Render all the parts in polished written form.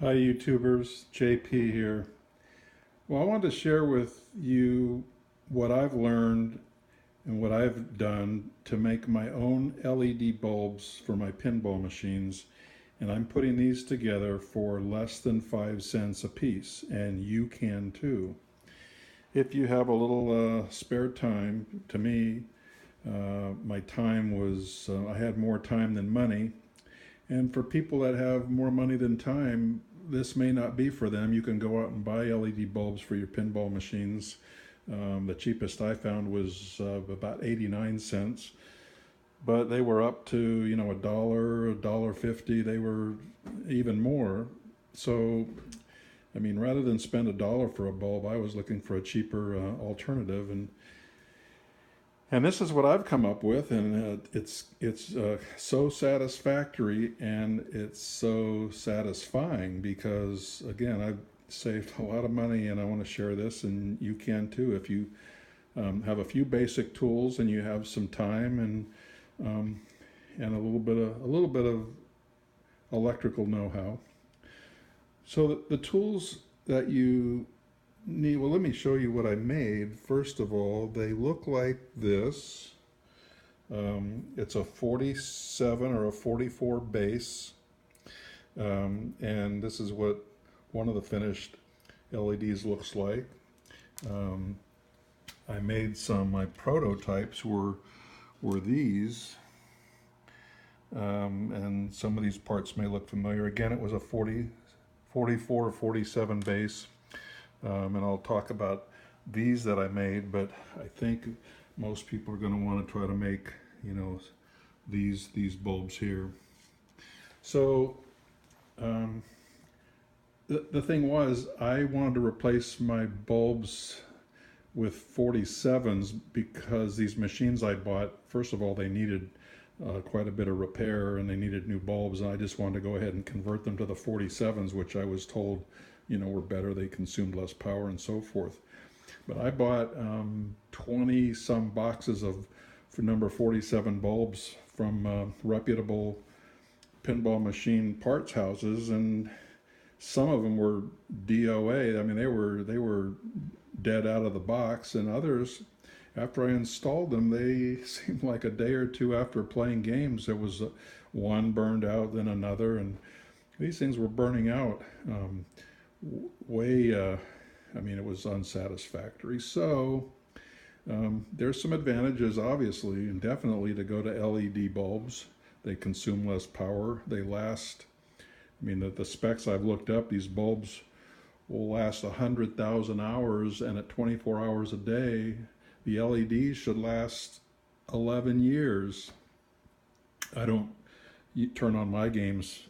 Hi YouTubers, JP here. Well, I wanted to share with you what I've learned and what I've done to make my own LED bulbs for my pinball machines. And I'm putting these together for less than 5 cents a piece, and you can too. If you have a little spare time, to me, my time was, I had more time than money. And for people that have more money than time, this may not be for them. You can go out and buy LED bulbs for your pinball machines. The cheapest I found was about 89 cents, but they were up to, a dollar 50. They were even more. So, I mean, rather than spend a dollar for a bulb, I was looking for a cheaper alternative, and this is what I've come up with, and it's so satisfactory and it's so satisfying because again I've saved a lot of money, and I want to share this, and you can too if you have a few basic tools and you have some time and a little bit of electrical know-how. So the tools that you need, well, let me show you what I made. First of all, they look like this. It's a 47 or a 44 base, and this is what one of the finished LEDs looks like. I made my prototypes were these, and some of these parts may look familiar. Again, it was a 44 or 47 base. And I'll talk about these that I made, but I think most people are going to want to try to make, these bulbs here. So the thing was, I wanted to replace my bulbs with 47s because these machines I bought, first of all, they needed quite a bit of repair and they needed new bulbs, and I just wanted to go ahead and convert them to the 47s, which I was told were better, they consumed less power and so forth. But I bought 20 some boxes for number 47 bulbs from reputable pinball machine parts houses, and some of them were DOA. I mean, they were dead out of the box, and others, after I installed them, they seemed like a day or two after playing games, there was one burned out, then another, and these things were burning out. I mean, it was unsatisfactory. So there's some advantages, obviously, and definitely to go to LED bulbs. They consume less power. They last, I mean, the specs I've looked up, these bulbs will last 100,000 hours, and at 24 hours a day, the LEDs should last 11 years. I don't turn on my games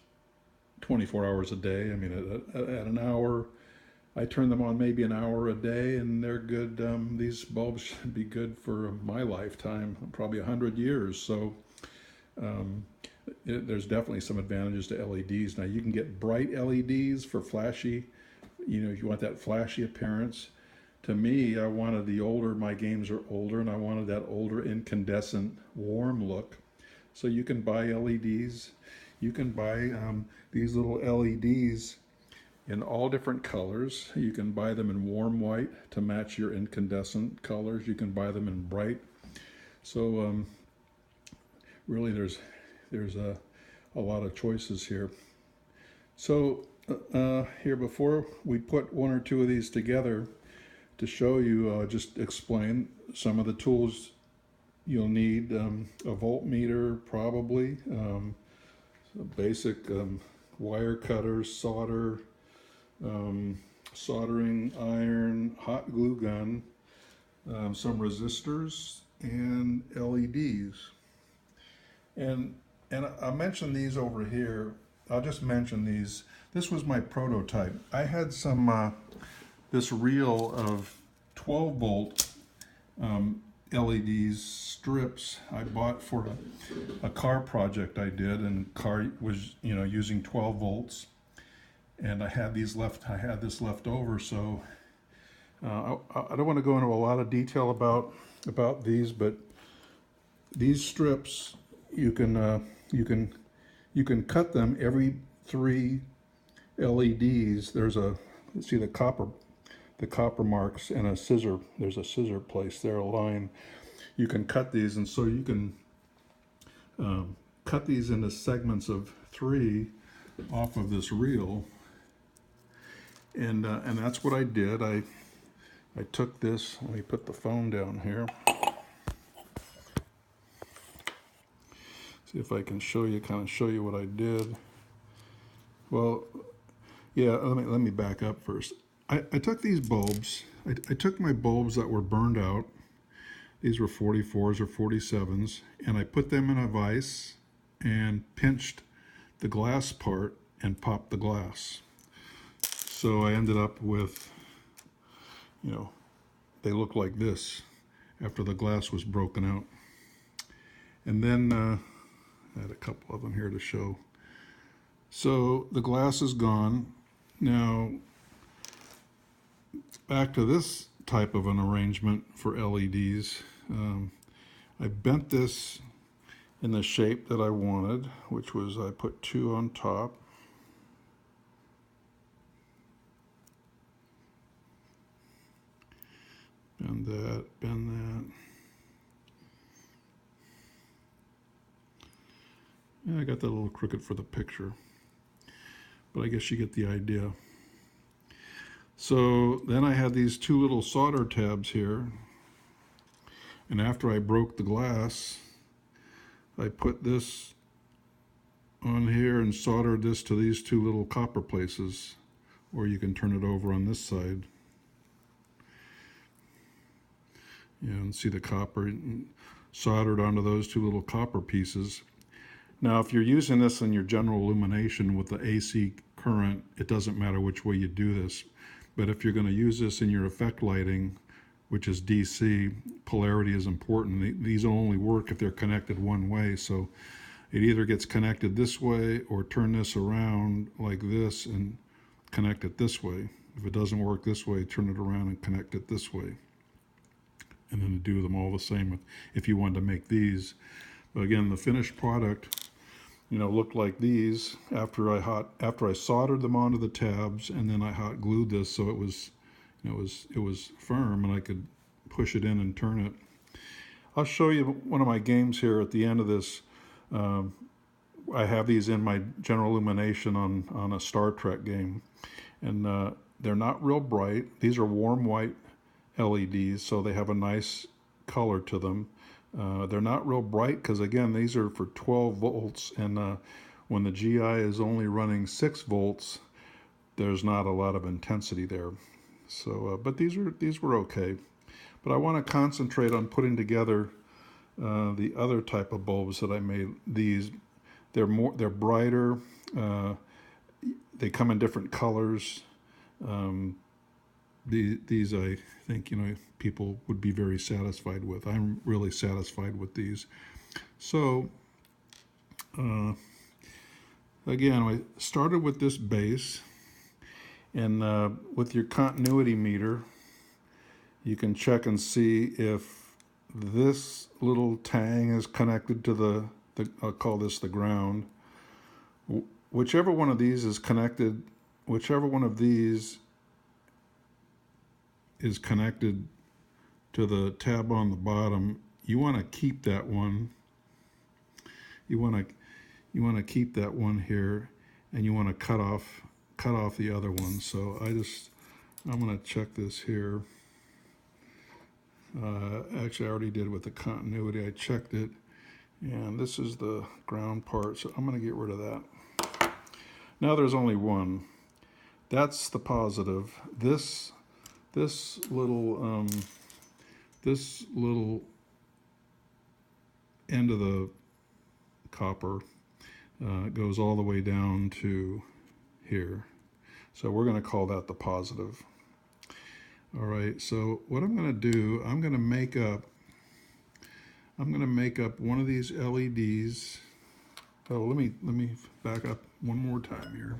24 hours a day. I mean, at an hour, I turn them on maybe an hour a day, and they're good. These bulbs should be good for my lifetime, probably 100 years. So there's definitely some advantages to LEDs. Now, you can get bright LEDs for flashy, if you want that flashy appearance. To me, I wanted my games are older, and I wanted that older incandescent warm look. So you can buy LEDs. You can buy these little LEDs in all different colors. You can buy them in warm white to match your incandescent colors. You can buy them in bright. So really there's a lot of choices here. So here, before we put one or two of these together to show you, just explain some of the tools you'll need. A voltmeter, probably. Basic wire cutters, solder, soldering iron, hot glue gun, some resistors, and LEDs. And I mentioned these over here. I'll just mention these. This was my prototype. I had this reel of 12 volt LEDs strips I bought for a car project I did, and car was using 12 volts, and I had this left over. So I don't want to go into a lot of detail about these, but these strips you can cut them every 3 LEDs, there's a, see the copper marks and a scissor. There's a scissor place there, a line. You can cut these, and so you can cut these into segments of 3 off of this reel. And that's what I did. I took this. Let me put the phone down here. See if I can show you, kind of show you what I did. Well, yeah, let me back up first. I took these bulbs. I took my bulbs that were burned out. These were 44s or 47s, and I put them in a vise and pinched the glass part and popped the glass. So I ended up with, you know, they look like this after the glass was broken out. And then I had a couple of them here to show. So the glass is gone. Now, back to this type of an arrangement for LEDs. I bent this in the shape that I wanted, which was I put 2 on top. Bend that, bend that. Yeah, I got that a little crooked for the picture, but I guess you get the idea. So then I had these 2 little solder tabs here, and after I broke the glass, I put this on here and soldered this to these 2 little copper places, or you can turn it over on this side. Yeah, and see the copper soldered onto those 2 little copper pieces. Now, if you're using this in your general illumination with the AC current, it doesn't matter which way you do this. But if you're going to use this in your effect lighting, which is DC, polarity is important. These will only work if they're connected one way. So it either gets connected this way or turn this around like this and connect it this way. If it doesn't work this way, turn it around and connect it this way. And then do them all the same if you wanted to make these. But again, the finished product, you know, looked like these after I soldered them onto the tabs, and then I hot glued this so it was, you know, it was firm and I could push it in and turn it. I'll show you one of my games here at the end of this. I have these in my general illumination on a Star Trek game, and they're not real bright. These are warm white LEDs, so they have a nice color to them. They're not real bright because, again, these are for 12 volts, and when the GI is only running 6 volts, there's not a lot of intensity there. So, but these were okay. But I want to concentrate on putting together the other type of bulbs that I made. They're brighter. They come in different colors. These I think, you know, people would be very satisfied with. I'm really satisfied with these. So again, I started with this base, and with your continuity meter, you can check and see if this little tang is connected to the I'll call this the ground. Whichever one of these is connected, whichever one of these is connected to the tab on the bottom, you want to keep that one. You want to keep that one here, and you want to cut off the other one. So I'm going to check this here. Actually, I already did with the continuity. I checked it, and this is the ground part, so I'm going to get rid of that. Now there's only one. That's the positive. This little end of the copper goes all the way down to here. So we're going to call that the positive. All right, so what I'm going to do, I'm going to make up one of these LEDs. Oh, let me back up one more time here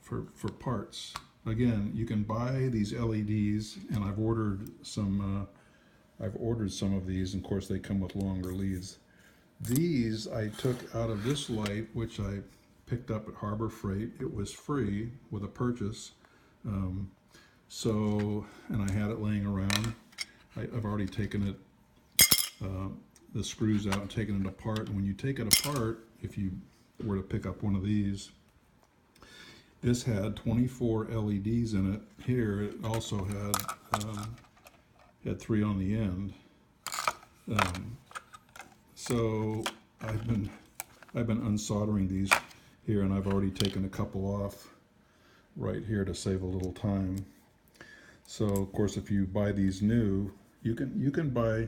for parts. Again, you can buy these LEDs, and I've ordered some of these, and of course they come with longer leads. These I took out of this light, which I picked up at Harbor Freight. It was free with a purchase. And I had it laying around. I've already taken it, the screws out and taken it apart. And when you take it apart, if you were to pick up one of these, this had 24 LEDs in it. Here it also had 3 on the end. So I've been unsoldering these here, and I've already taken a couple off right here to save a little time. So of course, if you buy these new, you can buy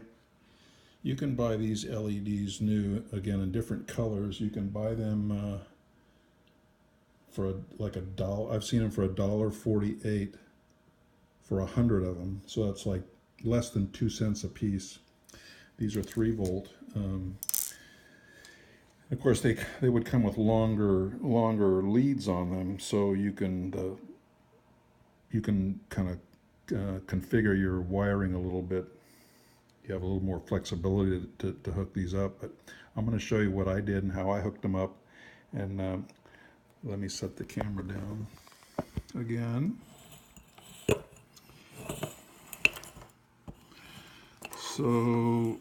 these LEDs new, again in different colors. You can buy them for like $1. I've seen them for $1.48 for 100 of them. So that's like less than 2 cents a piece. These are 3 volt. Of course, they would come with longer leads on them, so you can kind of configure your wiring a little bit. You have a little more flexibility to hook these up. But I'm going to show you what I did and how I hooked them up. And let me set the camera down again. So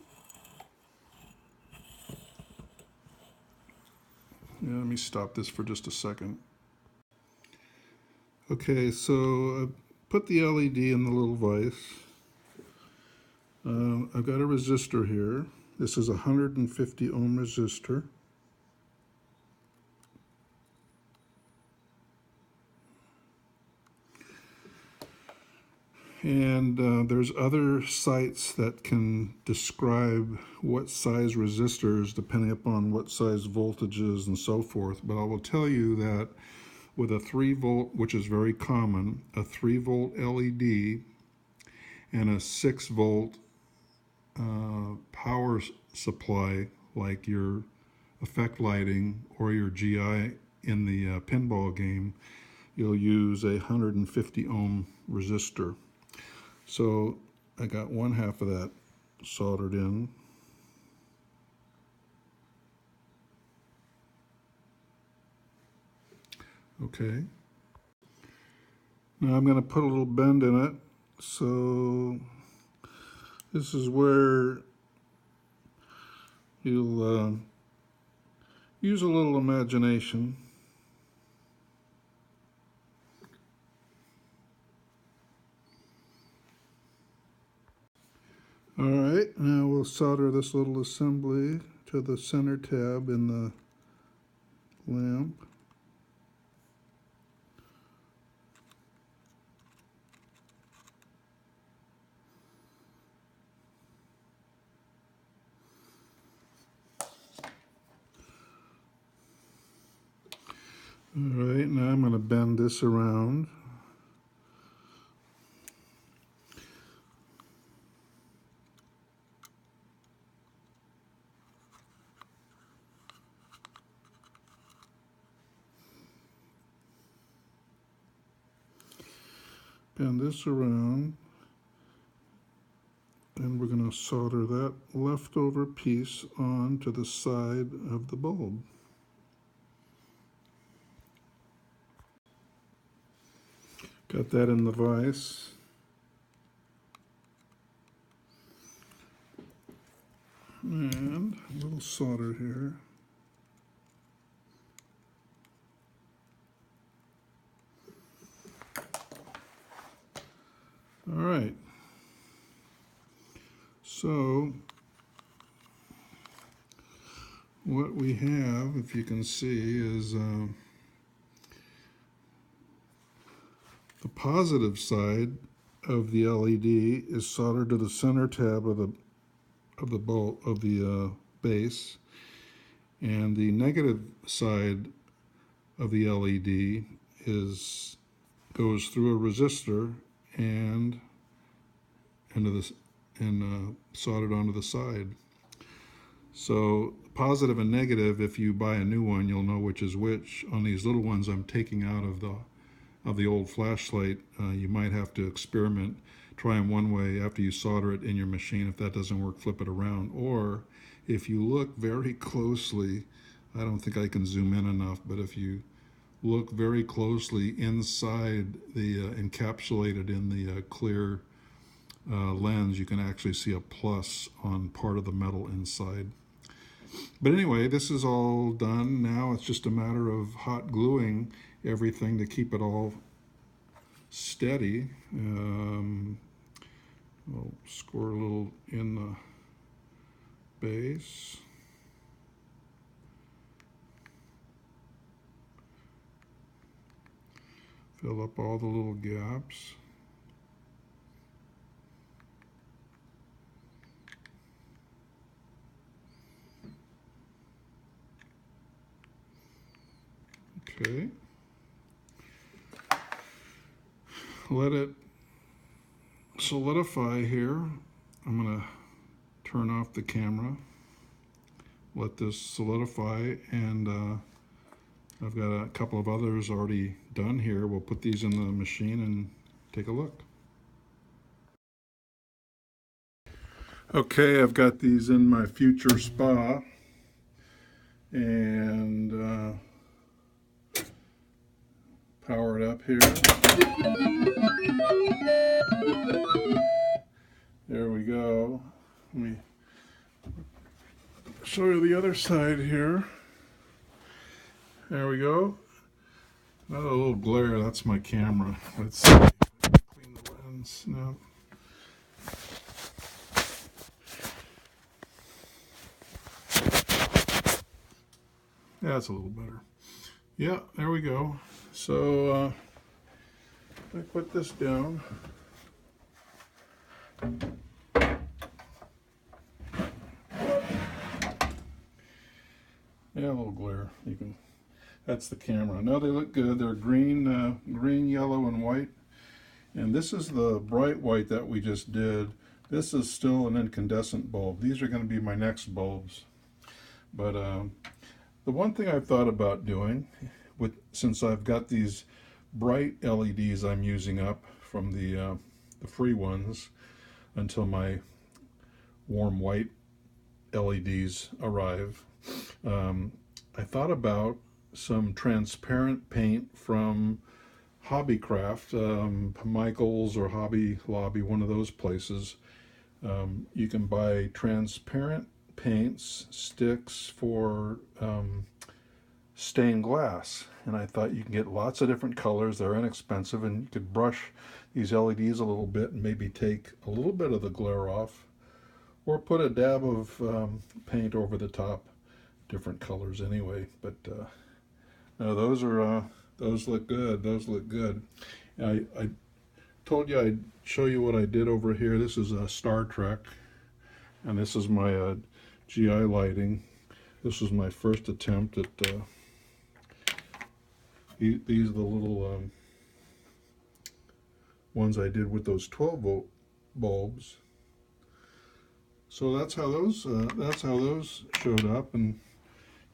yeah, let me stop this for just a second. Okay, so I put the LED in the little vise. I've got a resistor here. This is a 150 ohm resistor. And there's other sites that can describe what size resistors depending upon what size voltages and so forth. But I will tell you that with a 3 volt, which is very common, a 3 volt LED and a 6 volt power supply, like your effect lighting or your GI in the pinball game, you'll use a 150 ohm resistor. So I got 1/2 of that soldered in. Okay. Now I'm going to put a little bend in it. So this is where you'll use a little imagination. All right, now we'll solder this little assembly to the center tab in the lamp. All right, now I'm going to bend this around. Bend this around, and we're going to solder that leftover piece onto the side of the bulb. Got that in the vise. And a little solder here. All right. So what we have, if you can see, is the positive side of the LED is soldered to the center tab of the bulb of the base, and the negative side of the LED goes through a resistor and soldered onto the side. So positive and negative, if you buy a new one, you'll know which is which. On these little ones I'm taking out of the old flashlight, you might have to experiment. Try them one way after you solder it in your machine. If that doesn't work, flip it around. Or if you look very closely, I don't think I can zoom in enough, but if you look very closely inside the encapsulated in the clear lens, you can actually see a plus on part of the metal inside. But anyway, this is all done. Now it's just a matter of hot gluing everything to keep it all steady. I'll score a little in the base. Fill up all the little gaps. Okay. Let it solidify here. I'm going to turn off the camera. Let this solidify, and I've got a couple of others already done here. We'll put these in the machine and take a look. Okay, I've got these in my future spa, and power it up here. There we go. Let me show you the other side here. There we go. Not a little glare, that's my camera. Let's see. Clean the lens now. Yeah, that's a little better. Yeah, there we go. So I put this down. Yeah, a little glare. You can. That's the camera. No, they look good. They're green, green, yellow, and white. And this is the bright white that we just did. This is still an incandescent bulb. These are going to be my next bulbs. But the one thing I've thought about doing, since I've got these bright LEDs I'm using up from the free ones until my warm white LEDs arrive, I thought about some transparent paint from Hobbycraft, Michael's or Hobby Lobby, one of those places. You can buy transparent paints, sticks for stained glass, and I thought you can get lots of different colors. They're inexpensive, and you could brush these LEDs a little bit and maybe take a little bit of the glare off, or put a dab of paint over the top. Different colors anyway, but no, those look good. Those look good. I told you I'd show you what I did over here. This is a Star Trek, and this is my GI lighting. This was my first attempt at these are the little ones I did with those 12-volt bulbs. So that's how those showed up, and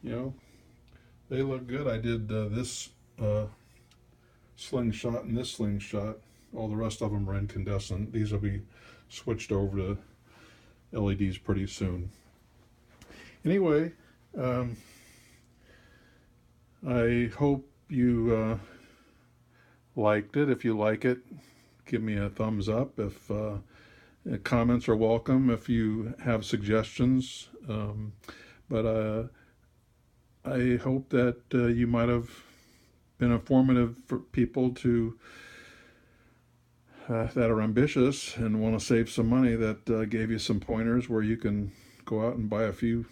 you know, they look good. I did this slingshot and this slingshot. All the rest of them are incandescent. These will be switched over to LEDs pretty soon. Anyway, I hope you liked it. If you like it, give me a thumbs up. If comments are welcome if you have suggestions. But I hope that you might have been informative for people to that are ambitious and want to save some money, that gave you some pointers where you can go out and buy a few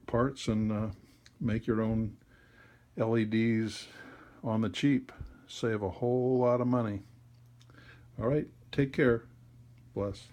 parts and make your own LEDs on the cheap. Save a whole lot of money. All right, take care. Bless.